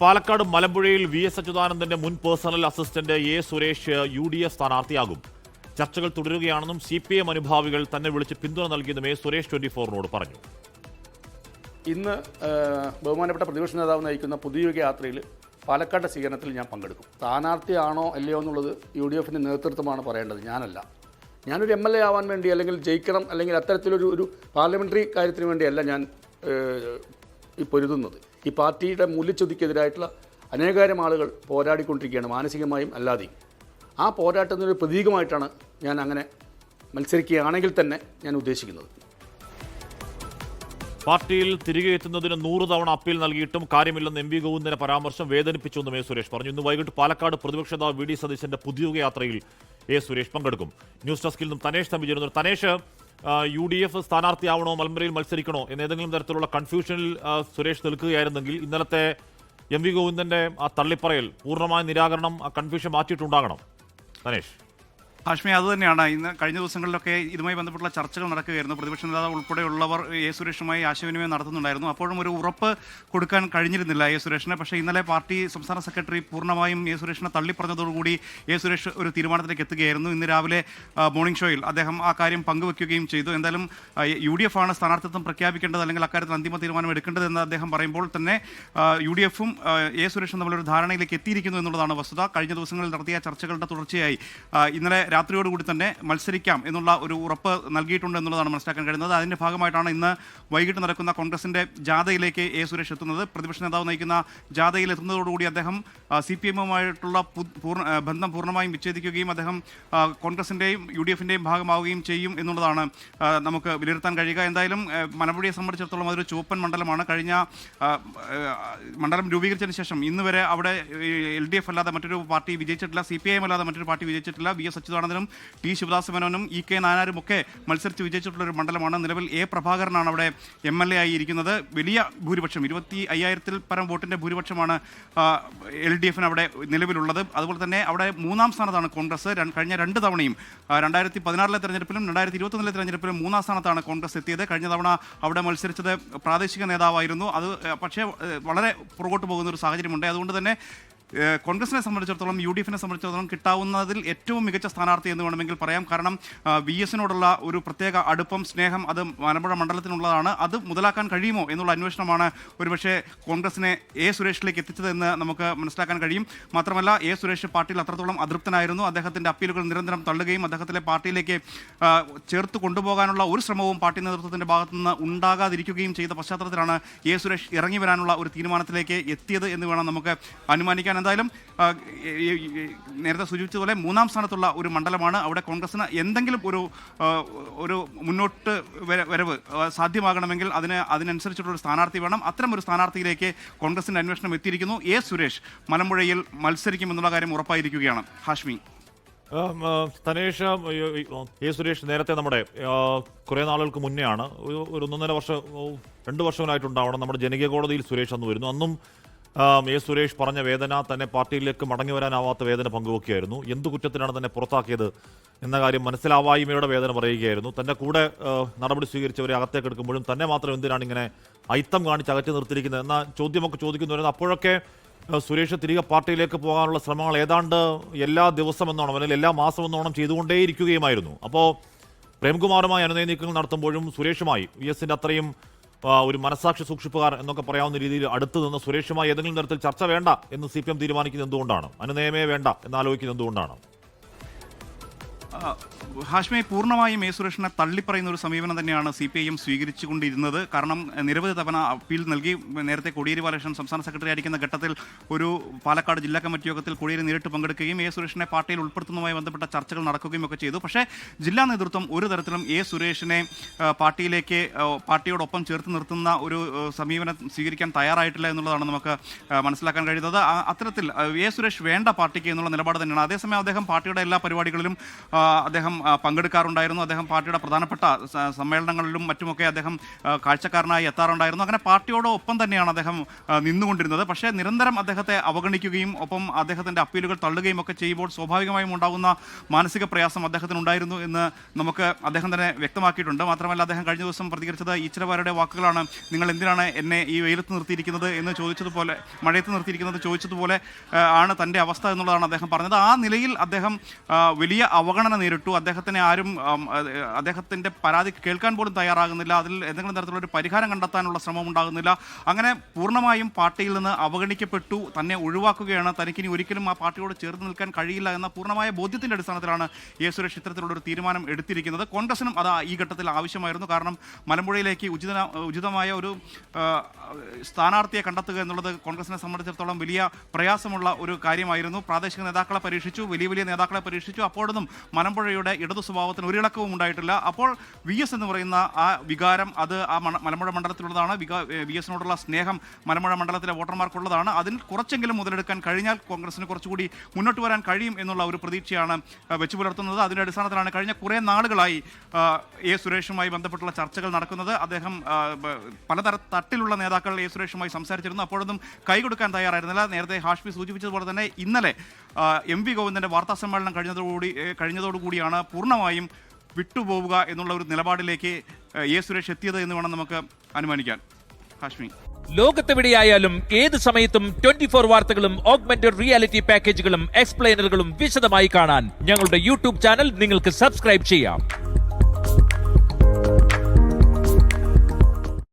Palakkad മലമ്പുഴയിൽ VS. അച്യുതാനന്ദന്റെ മുൻ personal assistant A. Suresh UDF സ്ഥാനാർത്ഥിയാകും. ചർച്ചകൾ തുടരുകയാണെന്നും CPM അനുഭാവികൾ തന്നെ വിളിച്ച് പിന്തുണ നൽകിയെന്നും എ. സുരേഷ് 24നോട് പറഞ്ഞു. ഇന്ന് ബഹുമാനപ്പെട്ട പ്രതിപക്ഷ നേതാവ് നയിക്കുന്ന പുതുയുഗ യാത്രയിൽ പാലക്കാട് സ്വീകരണത്തിൽ ഞാൻ പങ്കെടുക്കും. സ്ഥാനാർത്ഥിയാണോ അല്ലയോ എന്നുള്ളത് UDFിൻ്റെ നേതൃത്വമാണ് പറയേണ്ടത്, ഞാനല്ല. ഞാനൊരു MLA ആവാൻ വേണ്ടി അല്ലെങ്കിൽ ജയിക്കണം അല്ലെങ്കിൽ അത്തരത്തിലൊരു പാർലമെൻ്ററി കാര്യത്തിന് വേണ്ടിയല്ല ഞാൻ ഈ പൊരുതുന്നത്. ഈ പാർട്ടിയുടെ മൂല്യച്യുതിക്കെതിരായിട്ടുള്ള അനേകായിരം ആളുകൾ പോരാടിക്കൊണ്ടിരിക്കുകയാണ്, മാനസികമായും അല്ലാതെയും. ആ പോരാട്ടത്തിനൊരു പ്രതീകമായിട്ടാണ് ഞാൻ അങ്ങനെ മത്സരിക്കുകയാണെങ്കിൽ തന്നെ ഞാൻ ഉദ്ദേശിക്കുന്നത്. പാർട്ടിയിൽ തിരികെ എത്തുന്നതിന് 100 തവണ അപ്പീൽ നൽകിയിട്ടും കാര്യമില്ലെന്ന് MV ഗോവിന്ദന്റെ പരാമർശം വേദനിപ്പിച്ചുവെന്നും എ. സുരേഷ് പറഞ്ഞു. ഇന്ന് വൈകിട്ട് പാലക്കാട് പ്രതിപക്ഷ നേതാവ് VD സതീശന്റെ പുതുയുഗ യാത്രയിൽ എ. സുരേഷ് പങ്കെടുക്കും. ന്യൂസ് ഡെസ്കിൽ നിന്നും തനേഷ് തമ്പി ചേരുന്നു. തനേഷ്, UDF സ്ഥാനാർത്ഥിയാവണോ മലമ്പുഴയിൽ മത്സരിക്കണോ എന്നേതെങ്കിലും തരത്തിലുള്ള കൺഫ്യൂഷനിൽ സുരേഷ് നിൽക്കുകയായിരുന്നെങ്കിൽ ഇന്നലത്തെ MV ഗോവിന്ദന്റെ ആ തള്ളിപ്പറയൽ പൂർണ്ണമായ നിരാകരണം ആ കൺഫ്യൂഷൻ മാറ്റിയിട്ടുണ്ടാകണം. തനേഷ്. ഹാഷ്മി, അതുതന്നെയാണ്. ഇന്ന് കഴിഞ്ഞ ദിവസങ്ങളിലൊക്കെ ഇതുമായി ബന്ധപ്പെട്ടുള്ള ചർച്ചകൾ നടക്കുകയായിരുന്നു. പ്രതിപക്ഷ നേതാവ് ഉൾപ്പെടെയുള്ളവർ എ. സുരേഷുമായി ആശയവിനിമയം നടത്തുന്നുണ്ടായിരുന്നു. അപ്പോഴും ഒരു ഉറപ്പ് കൊടുക്കാൻ കഴിഞ്ഞിരുന്നില്ല എ. സുരേഷിന്. പക്ഷേ ഇന്നലെ പാർട്ടി സംസ്ഥാന സെക്രട്ടറി പൂർണ്ണമായും എ. സുരേഷിനെ തള്ളിപ്പറഞ്ഞതോടുകൂടി എ. സുരേഷ് ഒരു തീരുമാനത്തിലേക്ക് എത്തുകയായിരുന്നു. ഇന്ന് രാവിലെ മോർണിംഗ് ഷോയിൽ അദ്ദേഹം ആ കാര്യം പങ്കുവെക്കുകയും ചെയ്തു. എന്തായാലും UDF ആണ് സ്ഥാനാർത്ഥിത്വം പ്രഖ്യാപിക്കേണ്ടത് അല്ലെങ്കിൽ അക്കാര്യത്തിൽ അന്തിമ തീരുമാനം എടുക്കേണ്ടതെന്ന് അദ്ദേഹം പറയുമ്പോൾ തന്നെ UDFും എ. സുരേഷും തമ്മിലൊരു ധാരണയിലേക്ക് എത്തിയിരിക്കുന്നു എന്നുള്ളതാണ് വസ്തുത. കഴിഞ്ഞ ദിവസങ്ങളിൽ നടത്തിയ ചർച്ചകളുടെ തുടർച്ചയായി ഇന്നലെ രാത്രിയോടുകൂടി തന്നെ മത്സരിക്കാം എന്നുള്ള ഒരു ഉറപ്പ് നൽകിയിട്ടുണ്ട് എന്നുള്ളതാണ് മനസ്സിലാക്കാൻ കഴിയുന്നത്. അതിൻ്റെ ഭാഗമായിട്ടാണ് ഇന്ന് വൈകിട്ട് നടക്കുന്ന കോൺഗ്രസിൻ്റെ ജാഥയിലേക്ക് എ. സുരേഷ് എത്തുന്നത്. പ്രതിപക്ഷ നേതാവ് നയിക്കുന്ന ജാഥയിൽ എത്തുന്നതോടുകൂടി അദ്ദേഹം CPMുമായിട്ടുള്ള ബന്ധം പൂർണ്ണമായും വിച്ഛേദിക്കുകയും അദ്ദേഹം കോൺഗ്രസിൻ്റെയും UDFിൻ്റെയും ഭാഗമാവുകയും ചെയ്യും എന്നുള്ളതാണ് നമുക്ക് വിലയിരുത്താൻ കഴിയുക. എന്തായാലും മലമ്പുഴയെ സംബന്ധിച്ചിടത്തോളം അതൊരു ചുവപ്പൻ മണ്ഡലമാണ്. കഴിഞ്ഞ മണ്ഡലം രൂപീകരിച്ചതിന് ശേഷം ഇന്ന് വരെ അവിടെ LDF അല്ലാതെ മറ്റൊരു പാർട്ടി വിജയിച്ചിട്ടില്ല, CPIM അല്ലാതെ മറ്റൊരു പാർട്ടി വിജയിച്ചിട്ടില്ല. V.S. അച്യുതാനന്ദനും T. ശിവദാസ മേനോനും E.K. നായനാരും ഒക്കെ മത്സരിച്ച് വിജയിച്ചിട്ടുള്ള ഒരു മണ്ഡലമാണ്. നിലവിൽ A. പ്രഭാകരനാണ് അവിടെ MLA ആയി ഇരിക്കുന്നത്. വലിയ ഭൂരിപക്ഷം 25,000-ൽ പരം വോട്ടിൻ്റെ ഭൂരിപക്ഷമാണ് LDFിന് അവിടെ നിലവിലുള്ളത്. അതുപോലെ തന്നെ അവിടെ 3-ാം സ്ഥാനത്താണ് കോൺഗ്രസ്. കഴിഞ്ഞ 2 തവണയും 2016 തെരഞ്ഞെടുപ്പിലും 2021 തെരഞ്ഞെടുപ്പിലും 3-ാം സ്ഥാനത്താണ് കോൺഗ്രസ് എത്തിയത്. കഴിഞ്ഞ തവണ അവിടെ മത്സരിച്ചത് പ്രാദേശിക നേതാവായിരുന്നു. അത് പക്ഷേ വളരെ പുറകോട്ട് പോകുന്ന ഒരു സാഹചര്യമുണ്ട്. അതുകൊണ്ട് തന്നെ കോൺഗ്രസിനെ സംബന്ധിച്ചിടത്തോളം UDFിനെ സംബന്ധിച്ചിടത്തോളം കിട്ടാവുന്നതിൽ ഏറ്റവും മികച്ച സ്ഥാനാർത്ഥി എന്ന് വേണമെങ്കിൽ പറയാം. കാരണം VSനോടുള്ള ഒരു പ്രത്യേക അടുപ്പം, സ്നേഹം അത് മലമ്പുഴ മണ്ഡലത്തിനുള്ളതാണ്. അത് മുതലാക്കാൻ കഴിയുമോ എന്നുള്ള അന്വേഷണമാണ് ഒരുപക്ഷെ കോൺഗ്രസിനെ എ. സുരേഷിലേക്ക് എത്തിച്ചതെന്ന് നമുക്ക് മനസ്സിലാക്കാൻ കഴിയും. മാത്രമല്ല എ. സുരേഷ് പാർട്ടിയിൽ അത്രത്തോളം അതൃപ്തനായിരുന്നു. അദ്ദേഹത്തിൻ്റെ അപ്പീലുകൾ നിരന്തരം തള്ളുകയും അദ്ദേഹത്തിലെ പാർട്ടിയിലേക്ക് ചേർത്ത് കൊണ്ടുപോകാനുള്ള ഒരു ശ്രമവും പാർട്ടി നേതൃത്വത്തിൻ്റെ ഭാഗത്തുനിന്ന് ഉണ്ടാകാതിരിക്കുകയും ചെയ്ത പശ്ചാത്തലത്തിലാണ് എ. സുരേഷ് ഇറങ്ങി വരാനുള്ള ഒരു തീരുമാനത്തിലേക്ക് എത്തിയത് എന്ന് വേണം നമുക്ക് അനുമാനിക്കാൻ. എന്തായാലും നേരത്തെ സൂചിപ്പിച്ചതുപോലെ 3-ാം സ്ഥാനത്തുള്ള ഒരു മണ്ഡലമാണ്. അവിടെ കോൺഗ്രസിന് എന്തെങ്കിലും ഒരു മുന്നോട്ട് വരവ് സാധ്യമാകണമെങ്കിൽ അതിനനുസരിച്ചുള്ള ഒരു സ്ഥാനാർത്ഥി വേണം. അത്തരം ഒരു സ്ഥാനാർത്ഥിയിലേക്ക് കോൺഗ്രസിൻ്റെ അന്വേഷണം എത്തിയിരിക്കുന്നു. എ. സുരേഷ് മലമ്പുഴയിൽ മത്സരിക്കുമെന്നുള്ള കാര്യം ഉറപ്പായിരിക്കുകയാണ്. ഹാഷ്മി. തനേഷ്, എ. സുരേഷ് നേരത്തെ നമ്മുടെ കുറേ നാളുകൾക്ക് മുന്നെയാണ്, ഒരു 2 വർഷങ്ങളായിട്ടുണ്ടാവണം, നമ്മുടെ ജനകീയ കോടതിയിൽ സുരേഷ് അന്ന് വരുന്നു. അന്നും എ. സുരേഷ് പറഞ്ഞ വേദന, തന്നെ പാർട്ടിയിലേക്ക് മടങ്ങി വരാനാവാത്ത വേദന പങ്കുവെക്കുകയായിരുന്നു. എന്തു കുറ്റത്തിനാണ് തന്നെ പുറത്താക്കിയത് എന്ന കാര്യം മനസ്സിലാവായ്മയുടെ വേദന പറയുകയായിരുന്നു. തൻ്റെ കൂടെ നടപടി സ്വീകരിച്ചവരെ അകത്തേക്ക് എടുക്കുമ്പോഴും തന്നെ മാത്രം എന്തിനാണ് ഇങ്ങനെ അയിത്തം കാണിച്ച് അകറ്റി നിർത്തിയിരിക്കുന്നത് എന്ന ചോദ്യമൊക്കെ ചോദിക്കുന്നവരുന്നു. അപ്പോഴൊക്കെ സുരേഷ് തിരികെ പാർട്ടിയിലേക്ക് പോകാനുള്ള ശ്രമങ്ങൾ ഏതാണ്ട് എല്ലാ ദിവസം എന്നോണം അല്ലെങ്കിൽ എല്ലാ മാസം എന്നോണം ചെയ്തുകൊണ്ടേയിരിക്കുകയുമായിരുന്നു. അപ്പോൾ പ്രേംകുമാറുമായി അനുനയ നീക്കങ്ങൾ നടത്തുമ്പോഴും സുരേഷുമായി VSന്റെ അത്രയും ഒരു മനസാക്ഷി സൂക്ഷിപ്പുകാർ എന്നൊക്കെ പറയാവുന്ന രീതിയിൽ അടുത്ത് നിന്ന് സുരേഷുമായി ഏതെങ്കിലും തരത്തിൽ ചർച്ച വേണ്ട എന്ന് CPM തീരുമാനിക്കുന്നത് എന്തുകൊണ്ടാണ്? അനുനയമേ വേണ്ട എന്നാലോചിക്കുന്നത് എന്തുകൊണ്ടാണ്? ഹാഷ്മി, പൂർണ്ണമായും എ. സുരേഷിനെ തള്ളിപ്പറയുന്ന ഒരു സമീപനം തന്നെയാണ് CPIM സ്വീകരിച്ചുകൊണ്ടിരുന്നത്. കാരണം നിരവധി തവണ അപ്പീൽ നൽകി. നേരത്തെ കോടിയേരി ബാലകൃഷ്ണൻ സംസ്ഥാന സെക്രട്ടറി ആയിരിക്കുന്ന ഘട്ടത്തിൽ ഒരു പാലക്കാട് ജില്ലാ കമ്മിറ്റി യോഗത്തിൽ കോടിയേരി നേരിട്ട് പങ്കെടുക്കുകയും എ. സുരേഷിനെ പാർട്ടിയിൽ ഉൾപ്പെടുത്തുന്നതുമായി ബന്ധപ്പെട്ട ചർച്ചകൾ നടക്കുകയും ഒക്കെ ചെയ്തു. പക്ഷേ ജില്ലാ നേതൃത്വം ഒരു തരത്തിലും എ. സുരേഷിനെ പാർട്ടിയോടൊപ്പം ചേർത്ത് നിർത്തുന്ന ഒരു സമീപനം സ്വീകരിക്കാൻ തയ്യാറായിട്ടില്ല എന്നുള്ളതാണ് നമുക്ക് മനസ്സിലാക്കാൻ കഴിയുന്നത്. അത്തരത്തിൽ എ. സുരേഷ് വേണ്ട പാർട്ടിക്ക് എന്നുള്ള നിലപാട് തന്നെയാണ്. അതേസമയം അദ്ദേഹം പാർട്ടിയുടെ എല്ലാ പരിപാടികളിലും അദ്ദേഹം പങ്കെടുക്കാറുണ്ടായിരുന്നു. അദ്ദേഹം പാർട്ടിയുടെ പ്രധാനപ്പെട്ട സമ്മേളനങ്ങളിലും മറ്റുമൊക്കെ അദ്ദേഹം കാഴ്ചക്കാരനായി എത്താറുണ്ടായിരുന്നു. അങ്ങനെ പാർട്ടിയോടൊപ്പം തന്നെയാണ് അദ്ദേഹം നിന്നുകൊണ്ടിരുന്നത്. പക്ഷേ നിരന്തരം അദ്ദേഹത്തെ അവഗണിക്കുകയും ഒപ്പം അദ്ദേഹത്തിൻ്റെ അപ്പീലുകൾ തള്ളുകയും ഒക്കെ ചെയ്യുമ്പോൾ സ്വാഭാവികമായും ഉണ്ടാകുന്ന മാനസിക പ്രയാസം അദ്ദേഹത്തിനുണ്ടായിരുന്നു എന്ന് നമുക്ക് അദ്ദേഹം തന്നെ വ്യക്തമാക്കിയിട്ടുണ്ട്. മാത്രമല്ല അദ്ദേഹം കഴിഞ്ഞ ദിവസം പ്രതികരിച്ചത് ഈശ്വരവാരുടെ വാക്കുകളാണ്. നിങ്ങൾ എന്തിനാണ് എന്നെ ഈ വെയിലത്ത് നിർത്തിയിരിക്കുന്നത് എന്ന് ചോദിച്ചതുപോലെ, മഴയത്ത് നിർത്തിയിരിക്കുന്നത് ചോദിച്ചതുപോലെ ആണ് തൻ്റെ അവസ്ഥ എന്നുള്ളതാണ് അദ്ദേഹം പറഞ്ഞത്. ആ നിലയിൽ അദ്ദേഹം വലിയ അവഗണന നേരിട്ടു. അദ്ദേഹത്തിനെ ആരും അദ്ദേഹത്തിൻ്റെ പരാതി കേൾക്കാൻ പോലും തയ്യാറാകുന്നില്ല. അതിൽ എന്തെങ്കിലും തരത്തിലുള്ള ഒരു പരിഹാരം കണ്ടെത്താനുള്ള ശ്രമം ഉണ്ടാകുന്നില്ല. അങ്ങനെ പൂർണ്ണമായും പാർട്ടിയിൽ നിന്ന് അവഗണിക്കപ്പെട്ടു, തന്നെ ഒഴിവാക്കുകയാണ്, തനിക്കിനി ഒരിക്കലും ആ പാർട്ടിയോട് ചേർന്ന് നിൽക്കാൻ കഴിയില്ല എന്ന പൂർണ്ണമായ ബോധ്യത്തിൻ്റെ അടിസ്ഥാനത്തിലാണ് എ സുരേഷ് ഇത്തരത്തിലുള്ളൊരു തീരുമാനം എടുത്തിരിക്കുന്നത്. കോൺഗ്രസിനും അത് ഈ ഘട്ടത്തിൽ ആവശ്യമായിരുന്നു. കാരണം മലമ്പുഴയിലേക്ക് ഉചിതമായ ഒരു സ്ഥാനാർത്ഥിയെ കണ്ടെത്തുക എന്നുള്ളത് കോൺഗ്രസിനെ സംബന്ധിച്ചിടത്തോളം വലിയ പ്രയാസമുള്ള ഒരു കാര്യമായിരുന്നു. പ്രാദേശിക നേതാക്കളെ പരീക്ഷിച്ചു, വലിയ നേതാക്കളെ പരീക്ഷിച്ചു. അപ്പോഴൊന്നും മലമ്പുഴയുടെ ഇടതു സ്വഭാവത്തിന് ഒരിളക്കവും ഉണ്ടായിട്ടില്ല. അപ്പോൾ വി എസ് എന്ന് പറയുന്ന ആ വികാരം അത് ആ മലമ്പുഴ മണ്ഡലത്തിലുള്ളതാണ്. വി എസിനോടുള്ള സ്നേഹം മലമ്പുഴ മണ്ഡലത്തിലെ വോട്ടർമാർക്കുള്ളതാണ്. അതിൽ കുറച്ചെങ്കിലും മുതലെടുക്കാൻ കഴിഞ്ഞാൽ കോൺഗ്രസിന് കുറച്ചുകൂടി മുന്നോട്ട് വരാൻ കഴിയും എന്നുള്ള ഒരു പ്രതീക്ഷയാണ് വെച്ചു പുലർത്തുന്നത്. അതിൻ്റെ അടിസ്ഥാനത്തിലാണ് കഴിഞ്ഞ കുറേ നാളുകളായി എ സുരേഷുമായി ബന്ധപ്പെട്ടുള്ള ചർച്ചകൾ നടക്കുന്നത്. അദ്ദേഹം തട്ടിലുള്ള നേതാക്കൾ എ സുരേഷുമായി സംസാരിച്ചിരുന്നു. അപ്പോഴൊന്നും കൈകൊടുക്കാൻ തയ്യാറായിരുന്നില്ല. നേരത്തെ ഹാഷ്മി സൂചിപ്പിച്ചതുപോലെ തന്നെ ഇന്നലെ എം വി ഗോവിന്ദൻ്റെ വാർത്താ സമ്മേളനം കഴിഞ്ഞതോടുകൂടിയാണ് പൂർണ്ണമായും വിട്ടുപോവുക എന്നുള്ള ഒരു നിലപാടിലേക്ക് എ സുരേഷ് എത്തിയത് എന്ന് വേണം നമുക്ക് അനുമാനിക്കാൻ. ഹാഷ്മി, ലോകത്തെവിടെയായാലും ഏത് സമയത്തും 24 വാർത്തകളും ഓഗ്മെന്റഡ് റിയാലിറ്റി പാക്കേജുകളും എക്സ്പ്ലെയിനറുകളും വിശദമായി കാണാൻ ഞങ്ങളുടെ യൂട്യൂബ് ചാനൽ നിങ്ങൾക്ക് സബ്സ്ക്രൈബ് ചെയ്യാം.